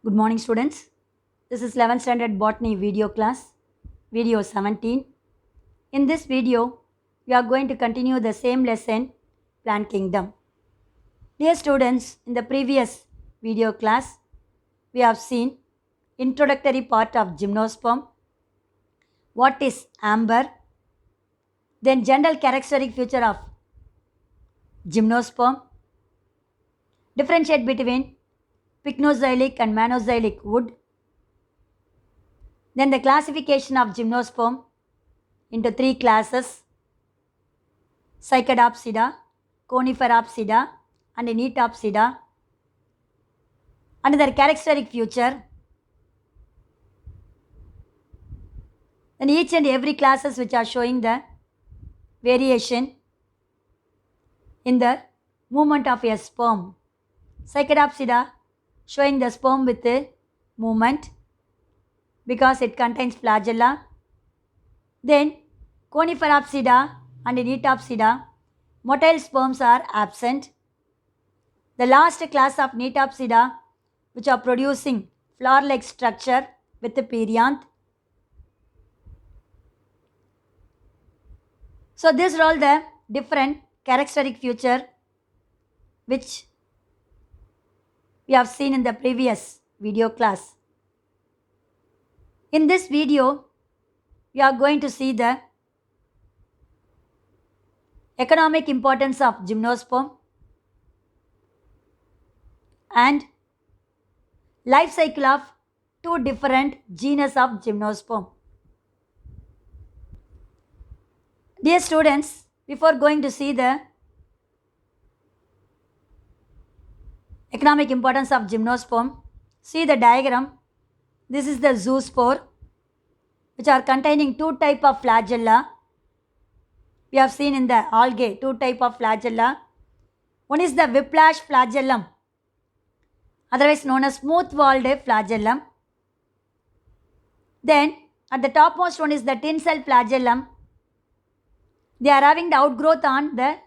Good morning, students. This is 11th standard botany video class, video 17. In this video, we are going to continue the same lesson, plant kingdom. Dear students, in the previous video class, we have seen introductory part of gymnosperm, what is amber, then general characteristic feature of gymnosperm, differentiate between pycnoxylic and monoxylic wood, then the classification of gymnosperm into three classes: Cycadopsida, Coniferopsida, and Neotopsida. Another characteristic feature. Then each and every classes which are showing the variation in the movement of a sperm. Cycadopsida showing the sperm with the movement because it contains flagella. Then Coniferopsida and Neotopsida, motile sperms are absent. The last class of Neotopsida, which are producing flower-like structure with the perianth. So these are all the different characteristic feature which we have seen in the previous video class. In this video, we are going to see the economic importance of gymnosperm and life cycle of two different genus of gymnosperm. Dear students, before going to see the economic importance of gymnosperm, see the diagram. This is the zoospore, which are containing two type of flagella. We have seen in the algae two type of flagella. One is the whiplash flagellum, otherwise known as smooth-walled flagellum. Then at the topmost one is the tinsel flagellum. They are having the outgrowth on their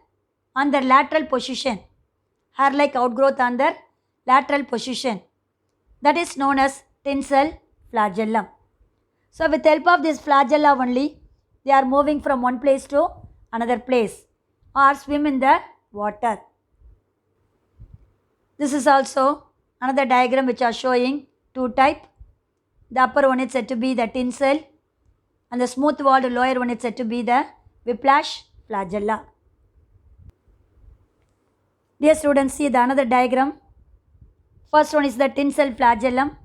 lateral position, hair-like outgrowth on their lateral position. That is known as tinsel flagellum. So with the help of this flagella only, they are moving from one place to another place or swim in the water. This is also another diagram which are showing two type. The upper one is said to be the tinsel and the smooth walled lower one is said to be the whiplash flagella. Dear students, see the another diagram. First one is the tinsel flagellum.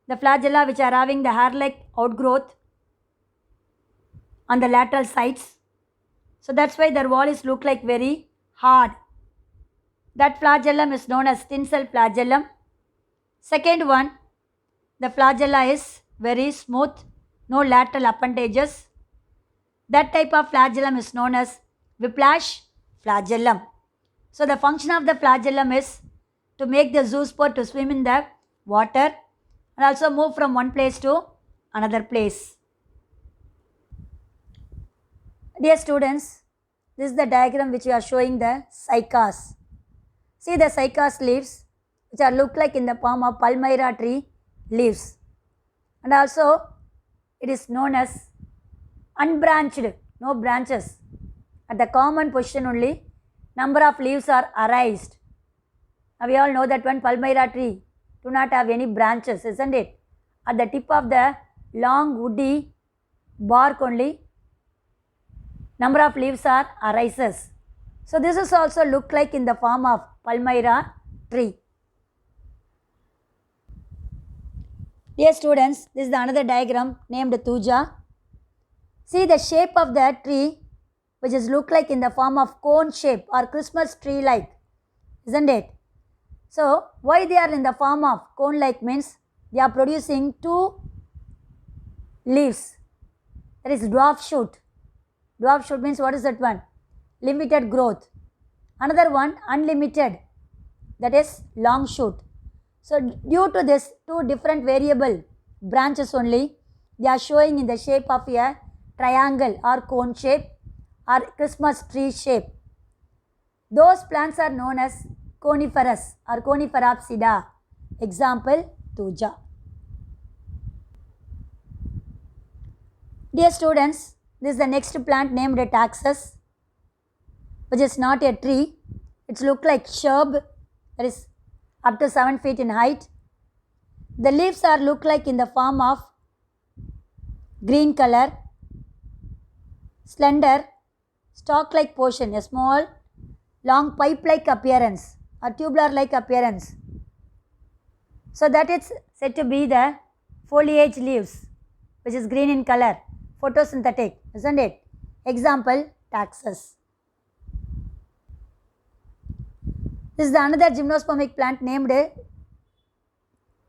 The flagella which are having the hair-like outgrowth on the lateral sides. So that's why their wall is look like very hard. That flagellum is known as tinsel flagellum. Second one, the flagella is very smooth, no lateral appendages. That type of flagellum is known as whiplash flagellum. So the function of the flagellum is to make the zoospore to swim in the water and also move from one place to another place. Dear students, this is the diagram which we are showing the cycas. See the cycas leaves which are look like in the form of palmyra tree leaves, and also it is known as unbranched, no branches. At the common position only, number of leaves are arranged. Now we all know that one palmyra tree do not have any branches, isn't it? At the tip of the long woody bark only, number of leaves are arises. So this is also look like in the form of palmyra tree. Dear students, this is the another diagram named Thuja. See the shape of the tree which is look like in the form of cone shape or Christmas tree like, isn't it? So why they are in the form of cone like means they are producing two leaves. That is dwarf shoot. Dwarf shoot means what is that one? Limited growth. Another one unlimited, that is long shoot. So due to this two different variable branches only, they are showing in the shape of a triangle or cone shape or Christmas tree shape. Those plants are known as coniferous or Coniferopsida. Example, Tuja. Dear students, this is the next plant named Taxus, which is not a tree. It looks like shrub, that is up to 7 feet in height. The leaves are look like in the form of green color, slender, stalk-like portion, a small, long pipe-like appearance or tubular-like appearance. So that is said to be the foliage leaves, which is green in color, photosynthetic, isn't it? Example, Taxus. This is another gymnospermic plant named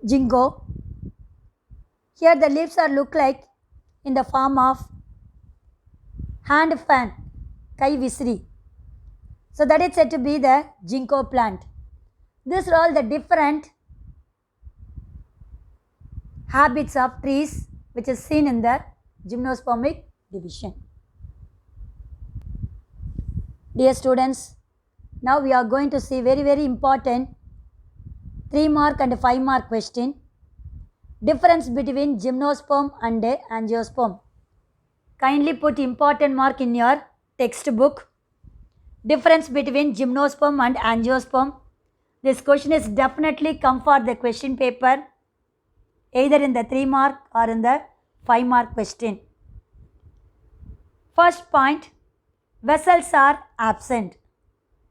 Ginkgo. Here the leaves are look like in the form of hand fan, kai visri. So that is said to be the Ginkgo plant. These are all the different habits of trees which is seen in the gymnospermic division. Dear students, now we are going to see very important 3 mark and 5 mark question. Difference between gymnosperm and angiosperm. Kindly put important mark in your textbook. Difference between gymnosperm and angiosperm. This question is definitely come for the question paper, either in the 3 mark or in the 5 mark question. First point, vessels are absent.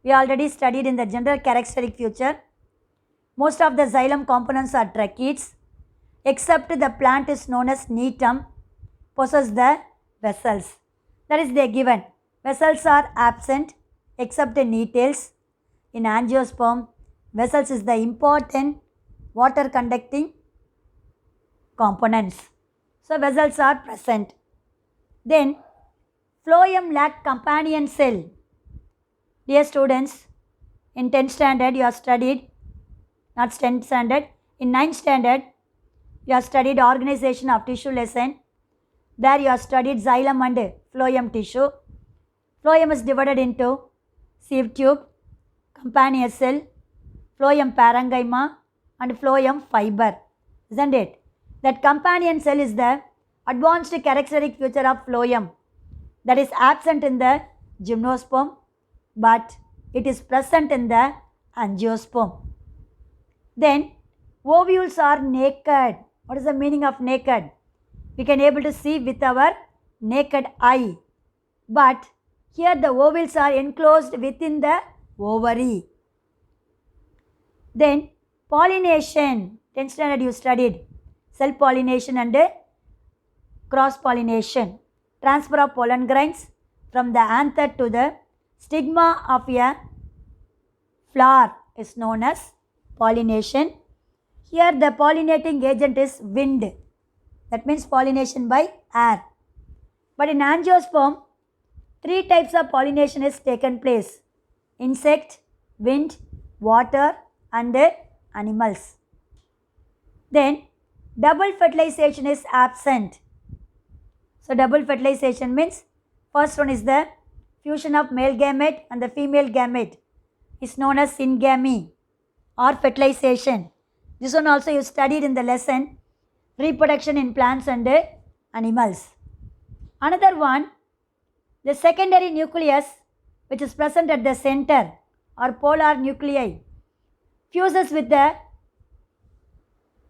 We already studied in the general characteristic feature. Most of the xylem components are tracheids, except the plant is known as Neetum, possess the vessels. That is they given. Vessels are absent except in needles. In angiosperm, vessels is the important water conducting components. So vessels are present. Then phloem lack companion cell. Dear students, in 10th standard you have studied, not 10th standard, in 9th standard you have studied organization of tissue lesson. There you have studied xylem and phloem tissue. Phloem is divided into sieve tube, companion cell, phloem parenchyma and phloem fiber, isn't it? That companion cell is the advanced characteristic feature of phloem that is absent in the gymnosperm, but it is present in the angiosperm. Then ovules are naked. What is the meaning of naked? We can able to see with our naked eye, but here the ovules are enclosed within the ovary. Then pollination, 10th standard you studied self pollination and cross pollination, transfer of pollen grains from the anther to the stigma of a flower is known as pollination. Here the pollinating agent is wind, that means pollination by air. But in angiosperm, 3 types of pollination is taken place: insect, wind, water and animals. Then double fertilization is absent. So double fertilization means first one is the fusion of male gamete and the female gamete is known as syngamy or fertilization. This one also you studied in the lesson reproduction in plants and animals. Another one, the secondary nucleus which is present at the center or polar nuclei fuses with the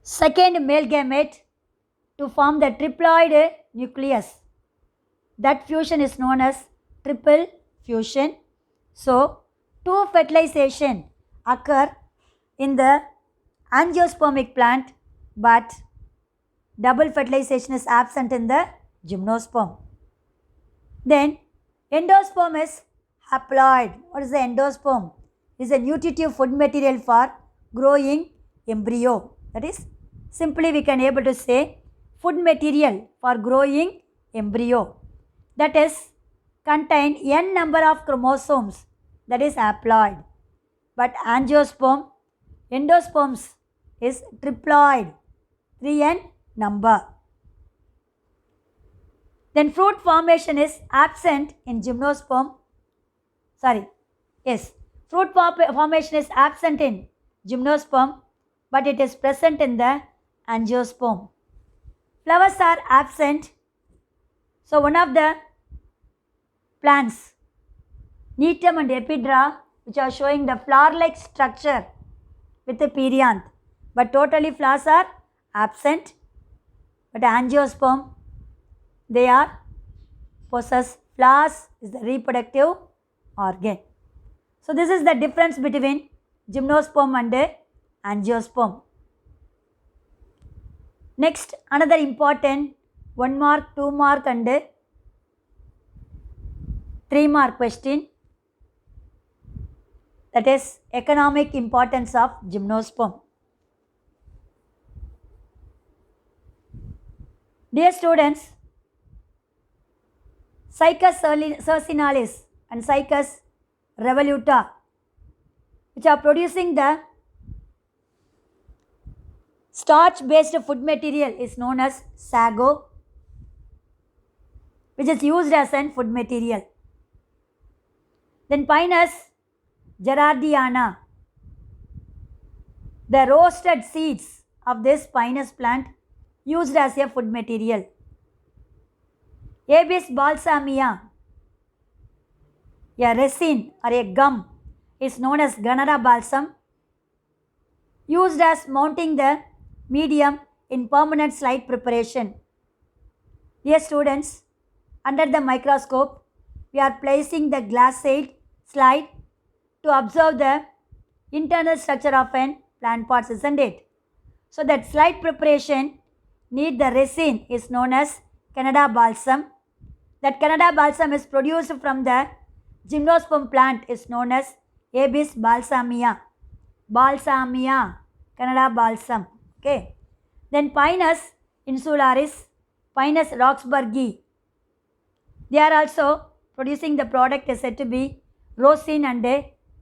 second male gamete to form the triploid nucleus. That fusion is known as triple fusion. So, 2 fertilization occur in the angiospermic plant, but double fertilization is absent in the gymnosperm. Then endosperm is haploid. What is the endosperm? It is a nutritive food material for growing embryo. That is, simply we can able to say food material for growing embryo. That is, contain n number of chromosomes, that is haploid. But angiosperm, endosperms is triploid, 3n number. Then fruit formation is absent in gymnosperm. Fruit formation is absent in gymnosperm, but it is present in the angiosperm. Flowers are absent. So one of the plants, Netum and Epidra, which are showing the flower-like structure with the perianth, but totally flowers are absent. But angiosperm, they are possess flowers is the reproductive organ. So this is the difference between gymnosperm and angiosperm. Next, another important 1 mark, 2 mark and 3 mark question, that is economic importance of gymnosperm. Dear students, Cycas circinalis and Cycas revoluta, which are producing the starch-based food material, is known as sago, which is used as a food material. Then Pinus gerardiana, the roasted seeds of this Pinus plant used as a food material. Abies balsamea, a resin or a gum, is known as Granada balsam, used as mounting the medium in permanent slide preparation. Dear students, under the microscope, we are placing the glass slide to observe the internal structure of an plant pots, isn't it? So that slide preparation need the resin is known as Canada balsam. That Canada balsam is produced from the gymnosperm plant is known as Abies balsamea. Balsamea, Canada balsam. Okay. Then Pinus insularis, Pinus roxburghi. They are also producing the product is said to be rosin and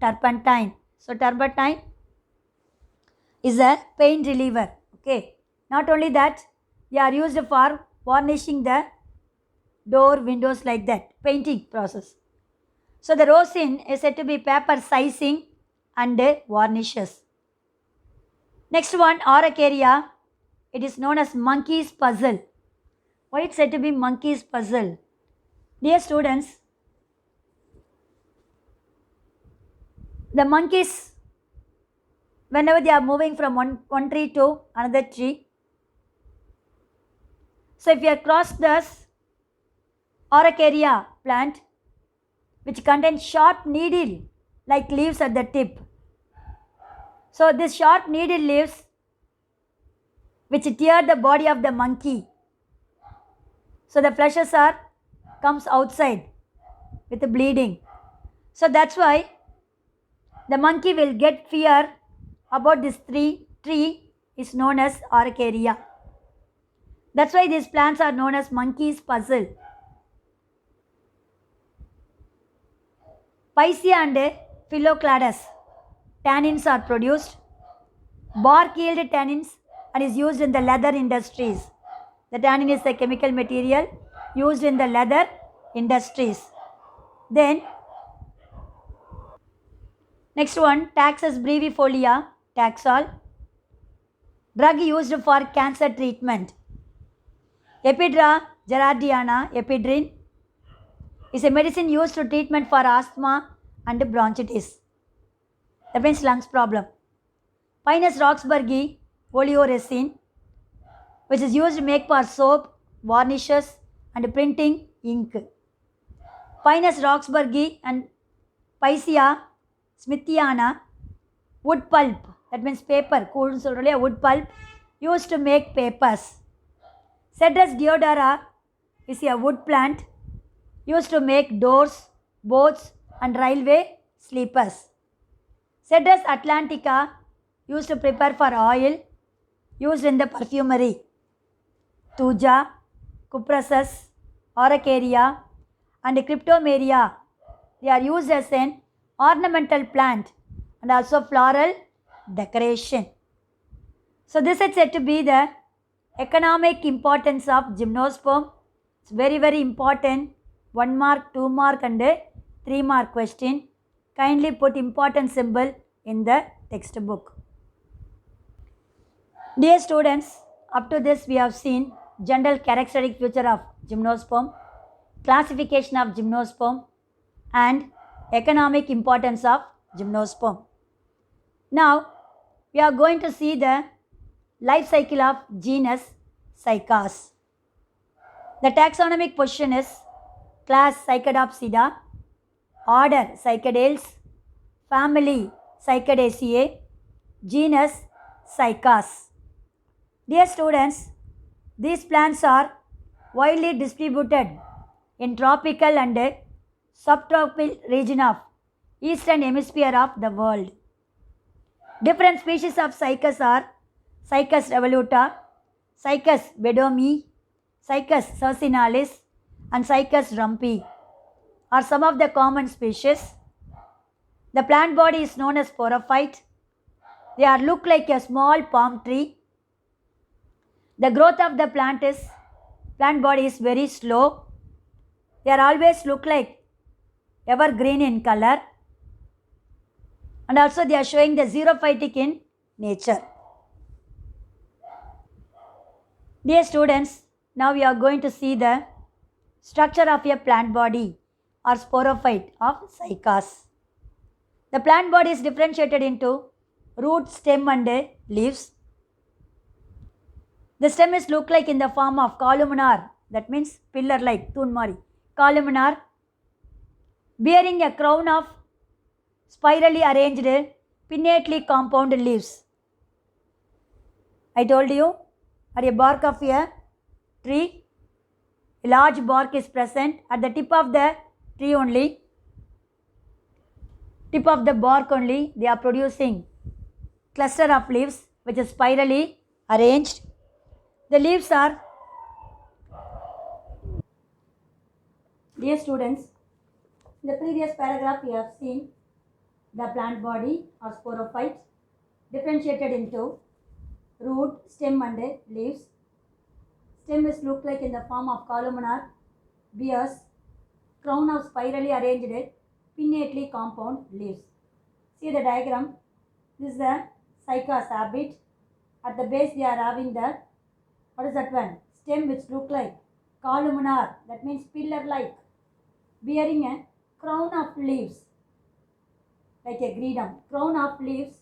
turpentine. So turpentine is a pain reliever. Okay. Not only that, they are used for varnishing the door, windows, like that, painting process. So the rosin is said to be paper sizing and varnishes. Next one, Araucaria. It is known as monkey's puzzle. Why it's said to be monkey's puzzle? Dear students, the monkeys, whenever they are moving from one tree to another tree, so if you have crossed this Araucaria plant, which contains sharp needle like leaves at the tip. So this sharp needle leaves which tear the body of the monkey. So the fleshes comes outside with the bleeding. So that's why the monkey will get fear about this tree is known as Araucaria. That's why these plants are known as monkey's puzzle. Picea and Phyllocladus, tannins are produced. Bark yield tannins and is used in the leather industries. The tannin is a chemical material used in the leather industries. Then next one, Taxus brevifolia, Taxol, drug used for cancer treatment. Epidra gerardiana, ephedrine, is a medicine used to treatment for asthma and bronchitis. That means lungs problem. Pinus roxburghi, oleoresin, which is used to make for soap, varnishes and printing ink. Pinus roxburghi and Picea smithiana, wood pulp, that means paper, wood pulp used to make papers. Cedrus deodara is a wood plant used to make doors, boats and railway sleepers. Cedrus atlantica used to prepare for oil, used in the perfumery. Thuja, Cupressus, Araucaria and Cryptomeria, they are used as an ornamental plant and also floral decoration. So this is said to be the economic importance of gymnosperm. It's very, very important. 1 mark, 2 mark and 3 mark question. Kindly put important symbol in the textbook. Dear students, Up to this, we have seen general characteristic feature of gymnosperm, classification of gymnosperm, and economic importance of gymnosperm. Now, we are going to see the life cycle of genus Cycas. The taxonomic position is class Cycadopsida, order Cycadales, family Cycadaceae, genus Cycas. Dear students, these plants are widely distributed in tropical and subtropical region of eastern hemisphere of the world. Different species of Cycas are Cycas revoluta, Cycas bedomi, Cycas circinalis, and Cycas rumpi are some of the common species. The plant body is known as sporophyte. They are look like a small palm tree. The growth of the plant body is very slow. They are always look like evergreen in color, and also they are showing the xerophytic in nature. Dear students, now we are going to see the structure of a plant body or sporophyte of Cycas. The plant body is differentiated into root, stem and leaves. The stem is look like in the form of columnar, that means pillar like tunmari, columnar, bearing a crown of spirally arranged pinnately compound leaves. I told you, at a bark of a tree, a large bark is present at the tip of the tree only, tip of the bark only, they are producing cluster of leaves which is spirally arranged. The leaves are, dear students, in the previous paragraph we have seen the plant body or sporophyte differentiated into root, stem and leaves. Stem is look like in the form of columnar, bears crown of spirally arranged pinnately compound leaves. See the diagram. This is the Cycas habit. At the base they are having the, what is that one? Stem which look like columnar, that means pillar like, bearing a crown of leaves like a gredum, crown of leaves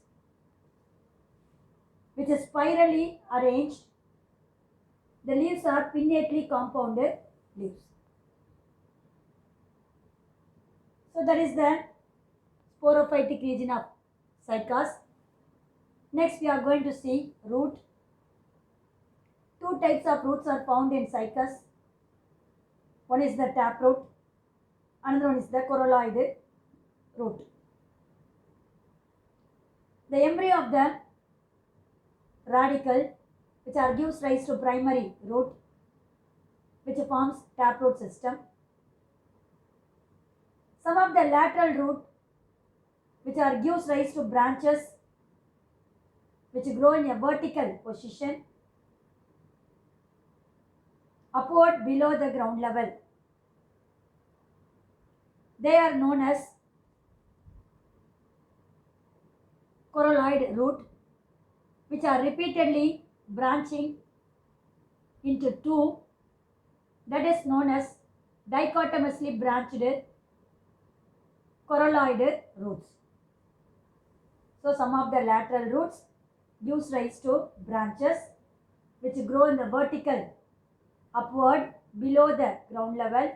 which is spirally arranged. The leaves are pinnately compounded leaves. So that is the sporophytic region of Cycas. Next we are going to see root. Two types of roots are found in Cycas. One is the taproot, another one is the corolloid root. The embryo of the radicle which gives rise to primary root which forms taproot system. Some of the lateral root which gives rise to branches which grow in a vertical position upward below the ground level. They are known as corolloid root, which are repeatedly branching into two, that is known as dichotomously branched corolloid roots. So some of the lateral roots gives rise to branches which grow in the vertical upward below the ground level.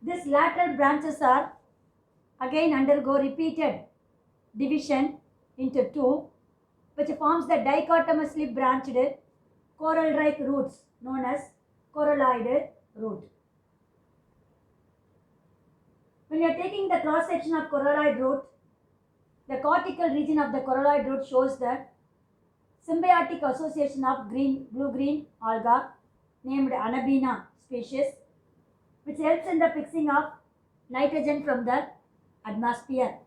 These lateral branches are again undergo repeated division into two, which forms the dichotomously branched coral-like roots known as corolloid root. When you are taking the cross section of corolloid root, the cortical region of the corolloid root shows the symbiotic association of blue-green alga named Anabaena species, which helps in the fixing of nitrogen from the atmosphere.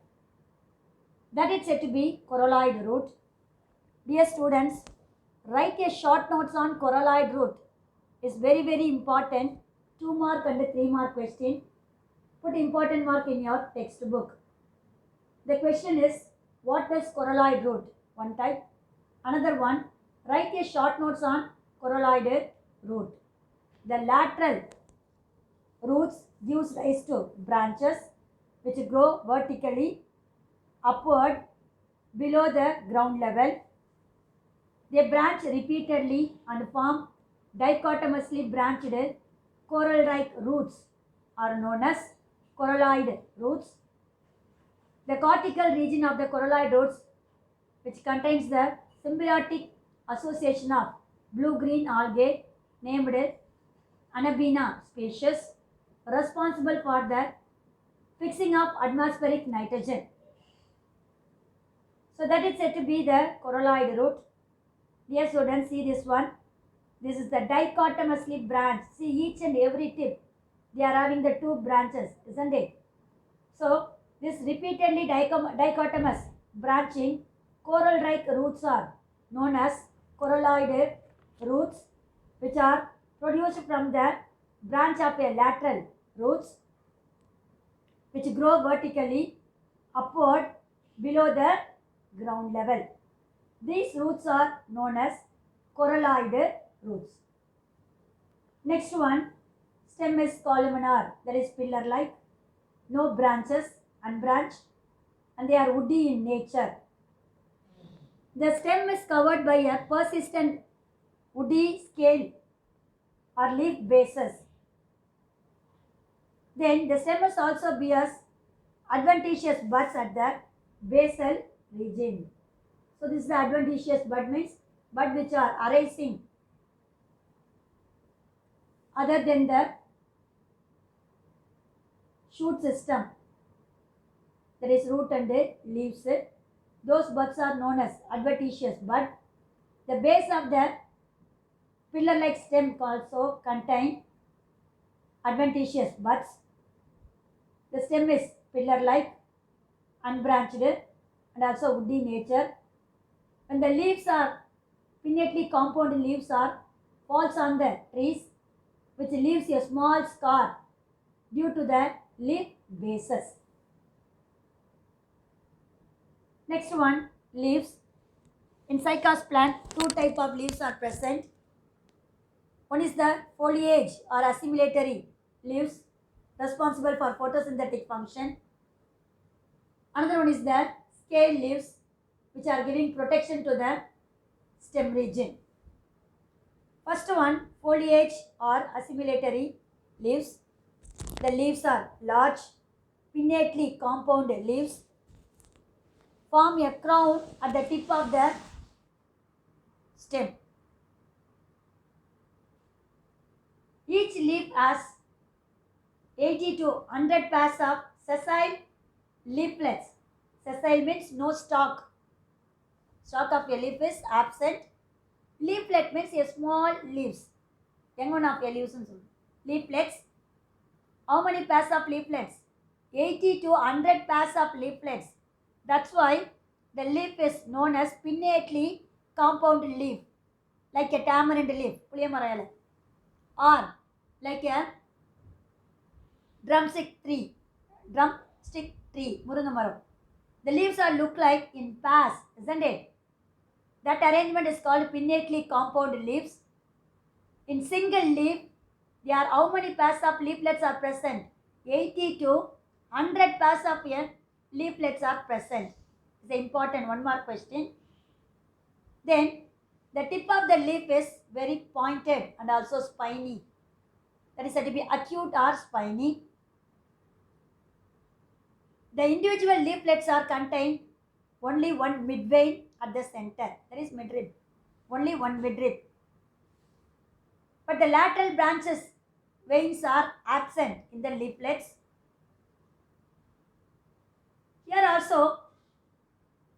That is said to be corolloid root. Dear students, write a short notes on corolloid root. It's very important. 2 mark and 3 mark question. Put important mark in your textbook. The question is, What is coralloid root? One type. Another one, write a short notes on coralloid root. The lateral roots gives rise to branches which grow vertically upward below the ground level. They branch repeatedly and form dichotomously branched coral-like roots are known as coralloid roots. The cortical region of the coralloid roots, which contains the symbiotic association of blue-green algae named Anabaena species, responsible for the fixing of atmospheric nitrogen. So that is said to be the coralloid root. Dear students, see this one. This is the dichotomously branch. See each and every tip. They are having the two branches, isn't it? So this repeatedly dichotomous branching coral-like roots are known as coralloid roots, which are produced from the branch of a lateral roots which grow vertically upward below the ground level. These roots are known as coralloid roots. Next one, stem is columnar, that is pillar-like, no branches, unbranched, and they are woody in nature. The stem is covered by a persistent woody scale or leaf bases. Then the stem is also bears adventitious buds at the basal region. So this is the adventitious bud, means bud which are arising other than the shoot system, that is root and leaves. Those buds are known as adventitious bud. The base of the pillar-like stem also contain adventitious buds. The stem is pillar-like, unbranched, and also woody nature. When the leaves are pinnately compound leaves are falls on the trees, which leaves a small scar due to the leaf bases. Next one, leaves. In cycas plant, two types of leaves are present. One is the foliage or assimilatory leaves, responsible for photosynthetic function. Another one is the scale leaves, which are giving protection to the stem region. First one, foliage or assimilatory leaves. The leaves are large, pinnately compound leaves, form a crown at the tip of the stem. Each leaf has 80 to 100 pairs of sessile leaflets. Sessile means no stalk. Stalk of a leaf is absent. Leaflet means a small leaves. Young one of a leaves. Leaflets. How many pairs of leaflets? 80 to 100 pairs of leaflets. That's why the leaf is known as pinnately compound leaf, like a tamarind leaf, or like a drumstick tree, murungamaram. The leaves are look like in pairs, isn't it? That arrangement is called pinnately compound leaves. In single leaf, there are how many pairs of leaflets are present? 80 to 100 pairs of leaflets are present. It's important. One more question. Then the tip of the leaf is very pointed and also spiny. That is said to be acute or spiny. The individual leaflets are contained only one midvein at the center. That is midrib. Only one midrib. But the lateral branches veins are absent in the leaflets. Here also,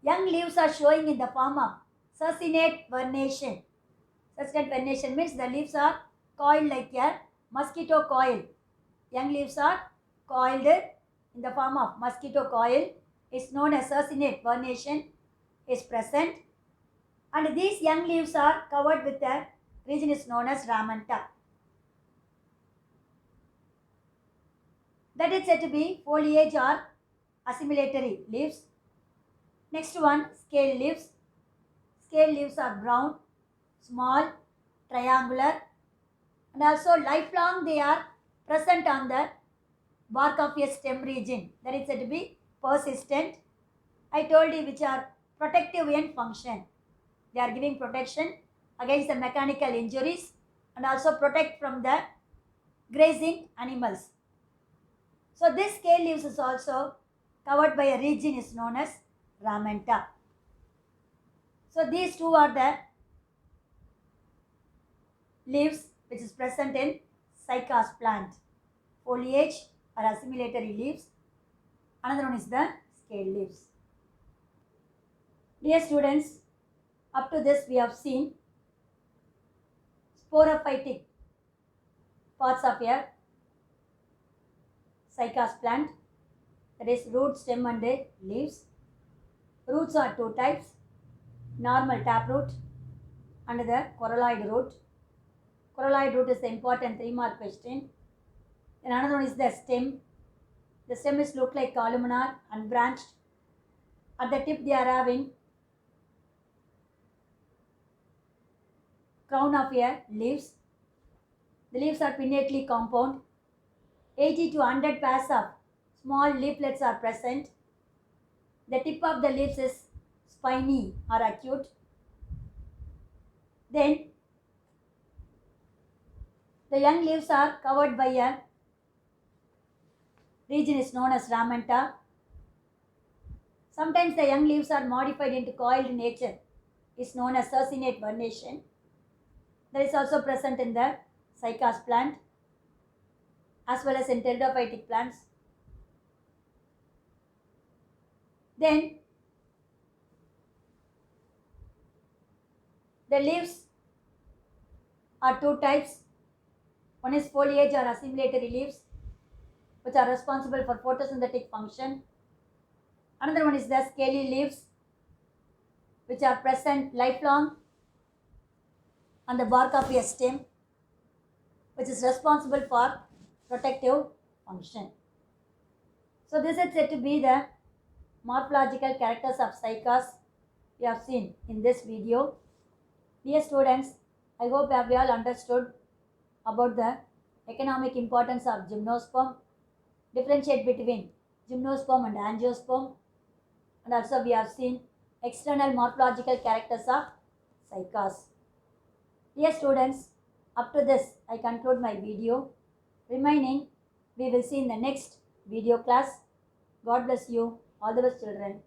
young leaves are showing in the form of succinate vernation. Succinate vernation means the leaves are coiled like a mosquito coil. Young leaves are coiled in the form of mosquito coil. It's known as succinate vernation is present. And these young leaves are covered with a region is known as ramenta. That is said to be foliage or assimilatory leaves. Next one, scale leaves. Scale leaves are brown, small, triangular, and also lifelong they are present on the bark of a stem region. That is said to be persistent. I told you which are protective in function. They are giving protection against the mechanical injuries and also protect from the grazing animals. So this scale leaves is also covered by a region is known as ramenta. So these two are the leaves which is present in cycas plant. Foliage or assimilatory leaves. Another one is the scale leaves. Dear students, up to this we have seen sporophytic parts of a cycas plant, that is root, stem and leaves. Roots are two types, normal taproot and the coralloid root. Coralloid root is the important 3-mark question. And another one is the stem. The stem is look like columnar and branched. At the tip they are having crown of a leaves. The leaves are pinnately compound. 80 to 100 pairs of small leaflets are present. The tip of the leaves is spiny or acute. Then the young leaves are covered by a region is known as ramenta. Sometimes the young leaves are modified into coiled nature, is known as circinate vernation. That is also present in the cycas plant as well as in pteridophytic plants. Then the leaves are two types. One is foliage or assimilatory leaves, which are responsible for photosynthetic function. Another one is the scaly leaves, which are present lifelong on the bark of a stem, which is responsible for protective function. So this is said to be the morphological characters of cycas we have seen in this video. Dear students, I hope you have all understood about the economic importance of gymnosperm, differentiate between gymnosperm and angiosperm, and also we have seen external morphological characters of cycas. Dear students, up to this I conclude my video. Remaining we will see in the next video class. God bless you. All the best children.